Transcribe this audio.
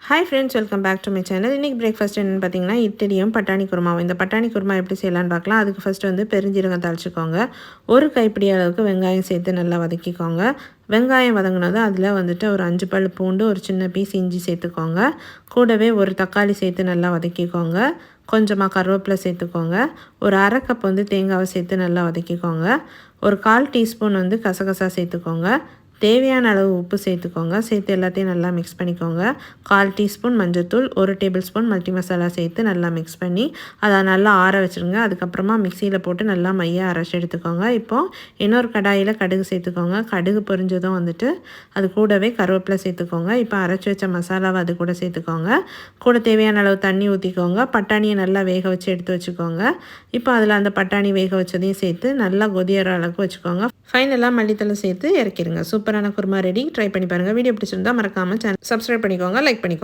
Hi friends, welcome back to my channel. இன்றைக்கி breakfast என்னென்னு பார்த்தீங்கன்னா இட்லியும் பட்டாணி குருமாவும். இந்த பட்டாணி குருமா எப்படி செய்யலான்னு பார்க்கலாம். அதுக்கு ஃபஸ்ட்டு வந்து பெருஞ்சீரகம் தாளிச்சிக்கோங்க. ஒரு கைப்பிடி அளவுக்கு வெங்காயம் சேர்த்து நல்லா வதக்கிக்கோங்க. வெங்காயம் வதங்கினதும் அதில் வந்துட்டு ஒரு 5 பல் பூண்டு, ஒரு சின்ன பீஸ் இஞ்சி சேர்த்துக்கோங்க. கூடவே ஒரு தக்காளி சேர்த்து நல்லா வதக்கிக்கோங்க. கொஞ்சமாக கருவேப்பிலை சேர்த்துக்கோங்க. ஒரு அரை கப் வந்து தேங்காவை சேர்த்து நல்லா வதக்கிக்கோங்க. ஒரு 1/4 டீஸ்பூன் வந்து கசகசா சேர்த்துக்கோங்க. தேவையான அளவு உப்பு சேர்த்துக்கோங்க. சேர்த்து எல்லாத்தையும் நல்லா மிக்ஸ் பண்ணிக்கோங்க. 1/4 டீஸ்பூன் மஞ்சள்தூள், 1 டேபிள் ஸ்பூன் மல்டி மசாலா சேர்த்து நல்லா மிக்ஸ் பண்ணி அதை நல்லா ஆற வச்சுருங்க. அதுக்கப்புறமா மிக்சியில் போட்டு நல்லா மையாக அரைச்சி எடுத்துக்கோங்க. இப்போது இன்னொரு கடாயில் கடுகு சேர்த்துக்கோங்க. கடுகு பொரிஞ்சதும் வந்துட்டு அது கூடவே கருவேப்பிலை சேர்த்துக்கோங்க. இப்போ அரைச்சி வச்ச மசாலாவை அது கூட சேர்த்துக்கோங்க. கூட தேவையான அளவு தண்ணி ஊற்றிக்கோங்க. பட்டாணியை நல்லா வேக வச்சு எடுத்து வச்சுக்கோங்க. இப்போ அதில் அந்த பட்டாணி வேக வச்சதையும் சேர்த்து நல்லா கொதியற அளவுக்கு வச்சுக்கோங்க. ஃபைனலாக மல்லித்தலை சேர்த்து இறக்கிடுங்க. சூப்பரான குருமா ரெடி. ட்ரை பண்ணி பாருங்கள். வீடியோ பிடிச்சிருந்தா மறக்காமல் சேனல் சப்ஸ்கிரைப் பண்ணிக்கோங்க, லைக் பண்ணிக்கோங்க.